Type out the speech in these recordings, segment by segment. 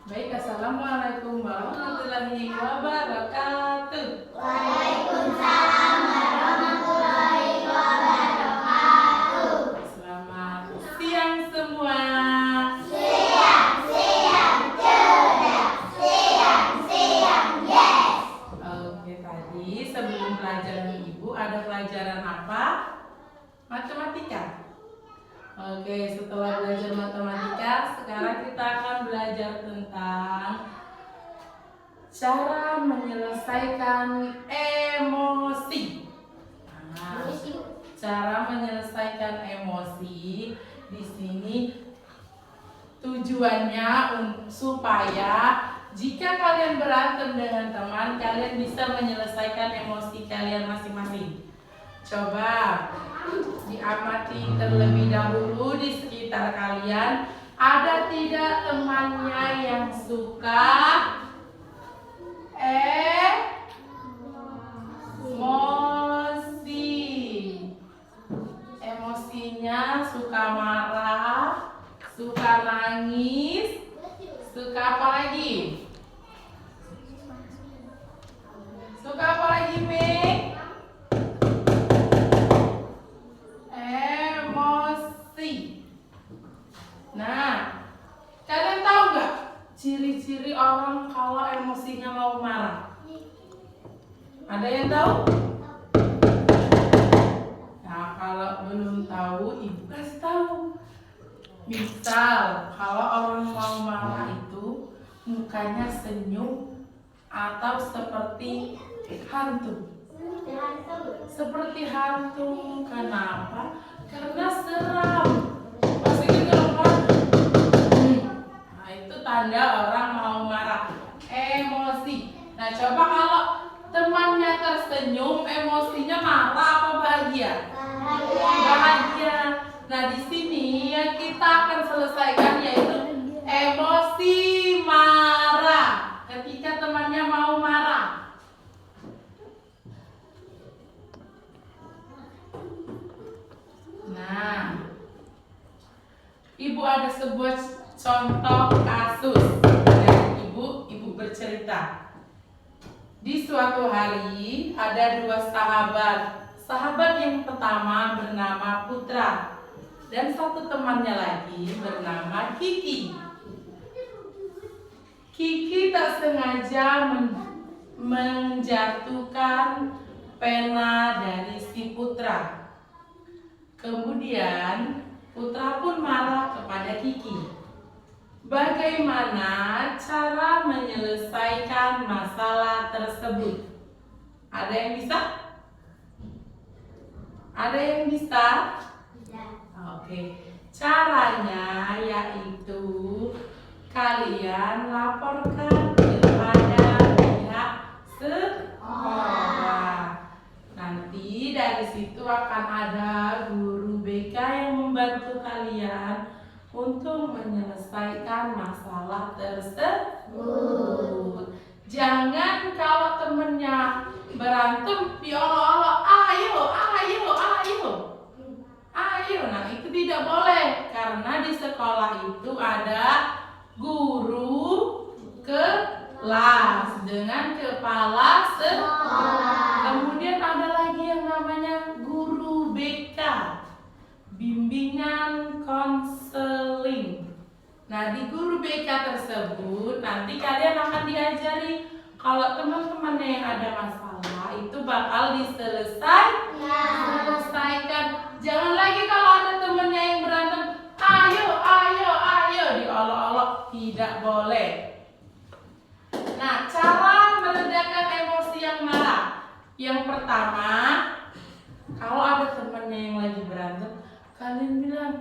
Baik, assalamualaikum warahmatullahi wabarakatuh. Waalaikumsalam warahmatullahi wabarakatuh. Selamat siang semua. Siang, cerdas. Siang, yes. Oke, tadi sebelum pelajaran Ibu ada pelajaran apa? Matematika. Oke, setelah belajar matematika, sekarang kita akan belajar tentang cara menyelesaikan emosi. Nah, cara menyelesaikan emosi di sini tujuannya supaya jika kalian berantem dengan teman, kalian bisa menyelesaikan emosi kalian masing-masing. Coba diamati terlebih dahulu di sekitar kalian, ada tidak temannya yang suka emosi? Emosinya suka marah, suka nangis, suka apa lagi? Suka apa lagi, Mei? Emosi. Nah, kalian tahu nggak ciri-ciri orang kalau emosinya mau marah? Ada yang tahu? Nah, kalau belum tahu, Ibu kasih tahu. Misal, kalau orang mau marah itu mukanya senyum atau seperti hantu. Seperti hantu. Kenapa? Karena seram. Pasti dengar apa? Nah, itu tanda orang mau marah. Emosi. Nah, coba kalau temannya tersenyum, emosinya marah apa bahagia? Bahagia. Nah, di sini yang kita akan selesaikan yaitu emosi marah. Ketika temannya mau marah. Nah, Ibu ada sebuah contoh kasus dari Ibu bercerita. Di suatu hari ada dua sahabat. Sahabat yang pertama bernama Putra dan satu temannya lagi bernama Kiki. Kiki tak sengaja menjatuhkan pena dari si Putra. Kemudian Putra pun marah kepada Kiki. Bagaimana cara menyelesaikan masalah tersebut? Ada yang bisa? Ada yang bisa? Oke. Caranya yaitu kalian laporkan kepada pihak sekolah. Nanti dari situ akan ada guru BK yang membantu kalian untuk menyelesaikan masalah tersebut. Jangan kalau temennya berantem diolok-olok, ayo. Nah, itu tidak boleh karena di sekolah itu ada guru kelas dengan kepala sekolah. Kemudian ada lagi yang namanya guru BK, bimbingan konseling. Nah, di guru BK tersebut nanti kalian akan diajari kalau teman-temannya yang ada masalah itu bakal diselesaikan. Jangan lagi kalau ada temennya yang berantem, ayo diolok-olok, tidak boleh. Nah, cara meredakan emosi yang marah. Yang pertama, kalau ada temennya yang lagi berantem, kalian bilang,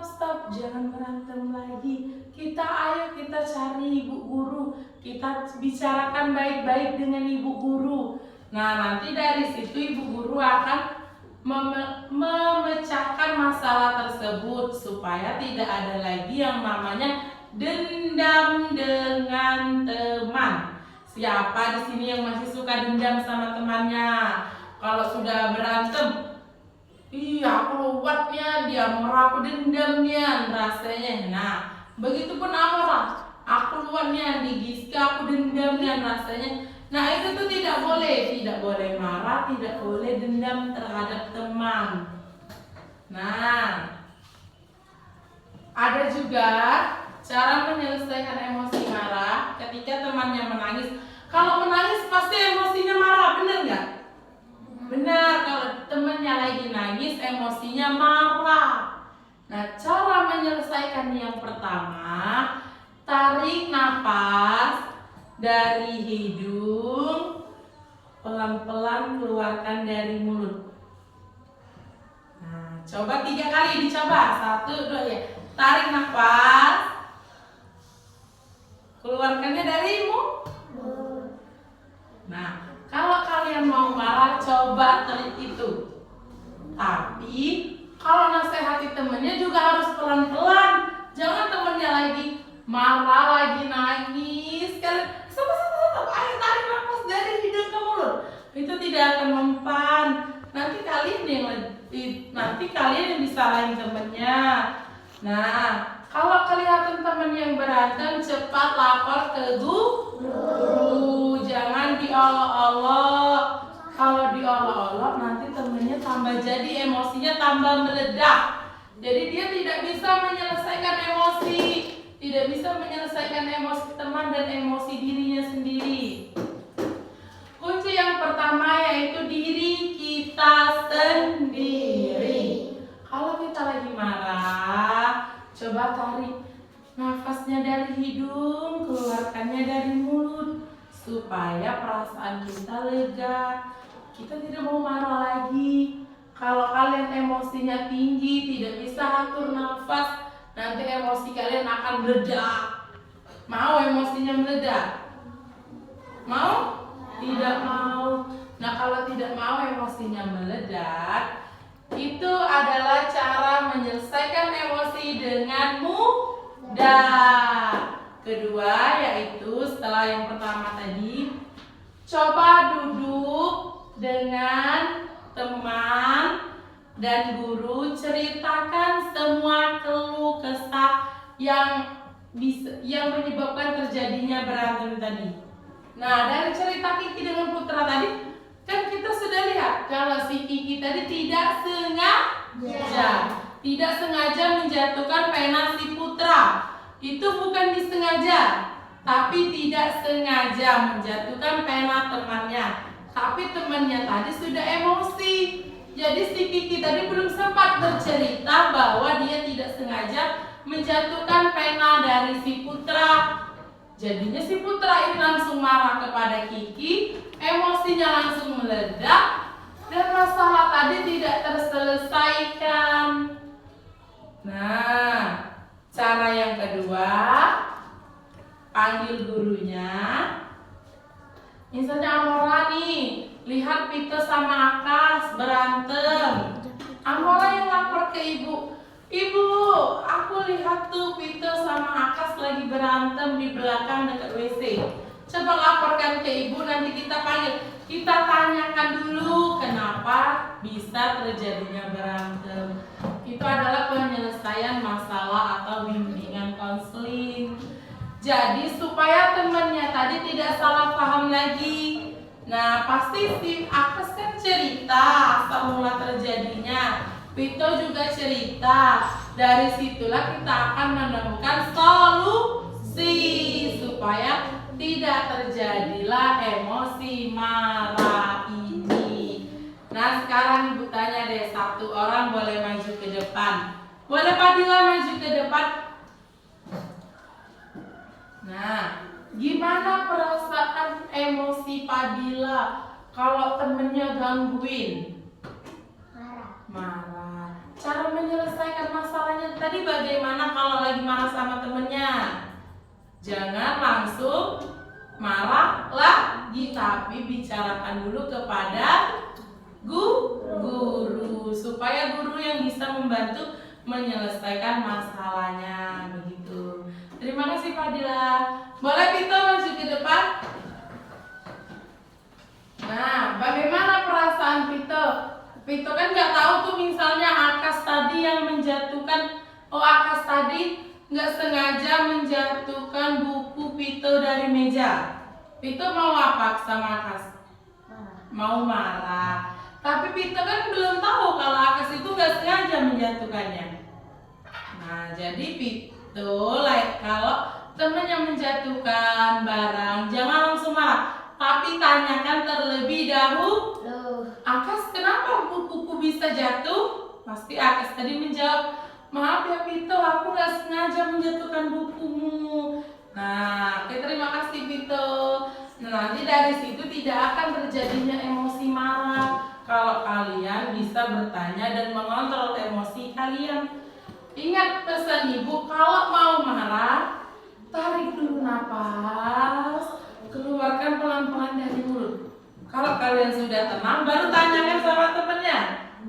stop, jangan berantem lagi. Ayo kita cari ibu guru. Kita bicarakan baik-baik dengan ibu guru. Nah, nanti dari situ ibu guru akan memecahkan masalah tersebut supaya tidak ada lagi yang namanya dendam dengan teman. Siapa di sini yang masih suka dendam sama temannya? Kalau sudah berantem, aku lewatnya, dia marah, aku dendamnya rasanya. Nah, begitupun amarah. aku luarnya di Giska, aku dendam dan rasanya. Nah itu tuh tidak boleh marah, tidak boleh dendam terhadap teman. Nah, ada juga cara menyelesaikan emosi marah ketika temannya menangis. Kalau menangis pasti emosinya marah, benar nggak? Benar, kalau temannya lagi nangis emosinya marah. Nah, cara menyelesaikan yang pertama, tarik nafas dari hidung, pelan-pelan keluarkan dari mulut. Nah, coba 3 kali dicoba. 1, 2 ya. Tarik nafas, keluarkannya dari mulut. Nah, kalau kalian mau marah, coba telit itu. Tapi kalau nasihati temennya juga harus pelan-pelan. Jangan temennya lagi marah, lagi nangis, kalian stop, ayo tarik nafas dari hidung ke mulut. Itu tidak akan mempan. Nanti kalian yang disalahin temennya. Nah, kalau kelihatan temen yang berantem, cepat lapor ke guru. Jangan diolok-olok. Kalau diolok-olok nanti temennya tambah jadi emosinya tambah meledak. Jadi dia tidak bisa menyelesaikan emosi, tidak bisa menyelesaikan emosi teman dan emosi dirinya sendiri. Kunci yang pertama yaitu diri kita sendiri. Kalau kita lagi marah, coba tarik nafasnya dari hidung, keluarkannya dari mulut supaya perasaan kita lega. Kita tidak mau marah lagi. Kalau kalian emosinya tinggi, tidak bisa atur nafas, nanti emosi kalian akan meledak. Mau emosinya meledak? Mau? Tidak mau. Nah, kalau tidak mau emosinya meledak, itu adalah cara menyelesaikan emosi dengan mudah. Kedua yaitu setelah yang pertama tadi, coba duduk dengan teman dan guru, ceritakan semua keluh kesah yang menyebabkan terjadinya berantem tadi. Nah, dari cerita Kiki dengan Putra tadi, kan kita sudah lihat kalau si Kiki tadi tidak sengaja menjatuhkan pena si Putra. Itu bukan disengaja, tapi tidak sengaja menjatuhkan pena temannya. Tapi temannya tadi sudah emosi. Jadi si Kiki tadi belum sempat bercerita bahwa dia tidak sengaja menjatuhkan pena dari si Putra. Jadinya si Putra ini langsung marah kepada Kiki, emosinya langsung meledak, dan masalah tadi tidak terselesaikan. Nah, cara yang kedua, panggil gurunya. Misalnya Amora nih, lihat Pito sama Akas berantem. Amora yang lapor ke ibu. Ibu, aku lihat tuh Pito sama Akas lagi berantem di belakang dekat WC. Coba laporkan ke ibu, nanti kita panggil. Kita tanyakan dulu kenapa bisa terjadinya berantem. Itu adalah penyelesaian masalah atau bimbingan konseling. Jadi supaya temannya tadi tidak salah paham lagi. Nah, pasti si Akas kan cerita asal mula terjadinya. Pito juga cerita. Dari situlah kita akan menemukan solusi supaya tidak terjadilah emosi marah ini. Nah, sekarang ibu tanya deh, satu orang boleh maju ke depan. Boleh Fadila maju ke depan? Nah, gimana perasaan emosi Fadila kalau temennya gangguin? Marah. Cara menyelesaikan masalahnya tadi bagaimana kalau lagi marah sama temennya? Jangan langsung marah lagi, tapi bicarakan dulu kepada guru supaya guru yang bisa membantu menyelesaikan masalahnya begitu. Terima kasih Fadila. Boleh Pito maju ke depan? Nah, bagaimana perasaan Pito? Pito kan nggak tahu tuh misalnya Akas tadi yang menjatuhkan, Akas tadi nggak sengaja menjatuhkan buku Vito dari meja. Vito mau apa sama Akas? Mau marah. Tapi Vito kan belum tahu kalau Akas itu gak sengaja menjatuhkannya. Nah, jadi Vito kalau teman yang menjatuhkan barang, jangan langsung marah, tapi tanyakan terlebih dahulu. Akas, kenapa bukuku bisa jatuh? Pasti Akas tadi menjawab, maaf ya Vito, aku gak sengaja menjatuhkan bukumu. Nah, oke, terima kasih Vito. Nah, nanti dari situ tidak akan terjadinya emosi marah kalau kalian bisa bertanya dan mengontrol emosi kalian. Ingat pesan ibu, kalau mau marah, tarik dulu napas, keluarkan pelan-pelan dari mulut. Kalau kalian sudah tenang, baru tanyakan sama temennya,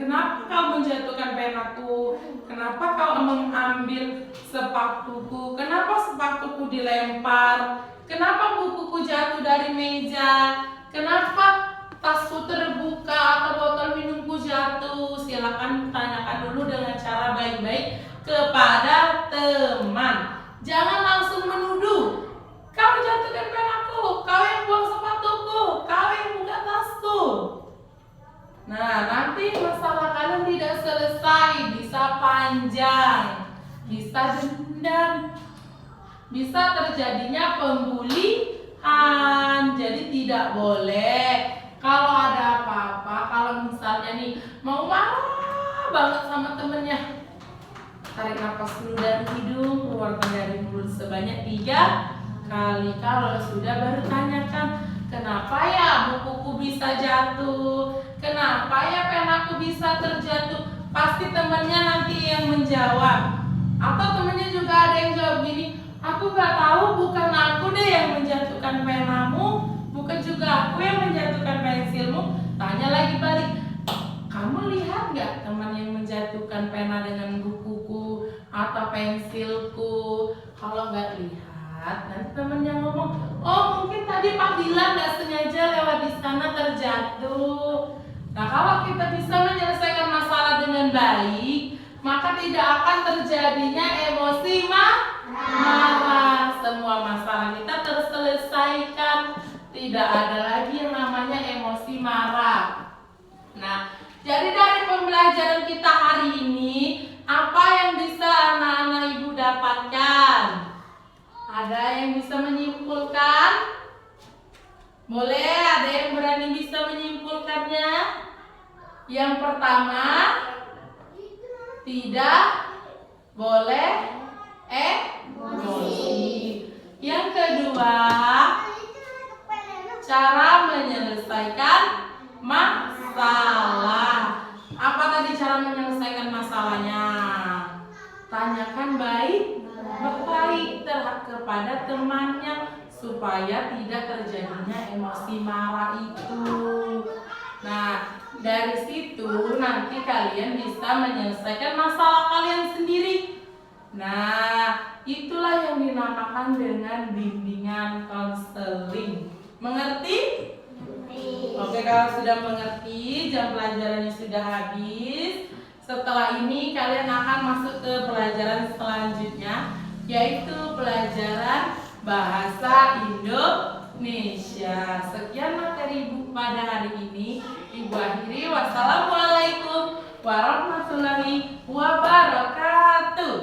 kenapa kau menjatuhkan penaku? Kenapa kau mengambil sepatuku? Kenapa sepatuku dilempar? Kenapa bukuku jatuh dari meja? Kenapa tasku terbuka atau botol minumku jatuh? Silakan tanyakan dulu dengan cara baik-baik kepada teman. Jangan langsung menuduh. Kau jatuhkan penaku, kau yang buang sepatuku, kau yang buka tasku. Nah, nanti masalah kalian tidak selesai, bisa panjang, bisa dendam, bisa terjadinya pembulian. Jadi tidak boleh. Kalau ada apa-apa, kalau misalnya nih mau marah banget sama temennya, tarik nafas dulu dari hidung, keluarkan dari mulut sebanyak 3 kali. Kalau sudah baru tanyakan, kenapa ya bukuku bisa jatuh? Kenapa ya penaku bisa terjatuh? Pasti temannya nanti yang menjawab. Atau temannya juga ada yang jawab gini, aku gak tahu, bukan aku deh yang menjatuhkan penamu, bukan juga aku yang menjatuhkan pensilmu. Tanya lagi balik, kamu lihat gak teman yang menjatuhkan pena dengan bukuku atau pensilku? Kalau nggak lihat, nanti temennya ngomong, oh mungkin tadi Pak Dilan nggak sengaja lewat di sana terjatuh. Nah, kalau kita bisa menyelesaikan masalah dengan baik, maka tidak akan terjadinya emosi marah. Semua masalah kita terselesaikan, tidak ada lagi yang namanya emosi marah. Nah, jadi dari pembelajaran kita hari ini, apa yang bisa anak-anak ibu dapatkan? Ada yang bisa menyimpulkan? Boleh, ada yang berani bisa menyimpulkannya? Yang pertama, tidak boleh emosi. Yang kedua, cara menyelesaikan masalah. Apa tadi cara menyelesaikan masalahnya? Tanyakan baik-baik kepada temannya supaya tidak terjadinya emosi marah itu. Nah, dari situ nanti kalian bisa menyelesaikan masalah kalian sendiri. Nah, itulah yang dinamakan dengan bimbingan konseling. Mengerti? Oke, kalau sudah mengerti, jam pelajarannya sudah habis. Setelah ini kalian akan masuk ke pelajaran selanjutnya, yaitu pelajaran bahasa Indonesia. Sekian materi Ibu pada hari ini. Ibu akhiri. Wassalamualaikum warahmatullahi wabarakatuh.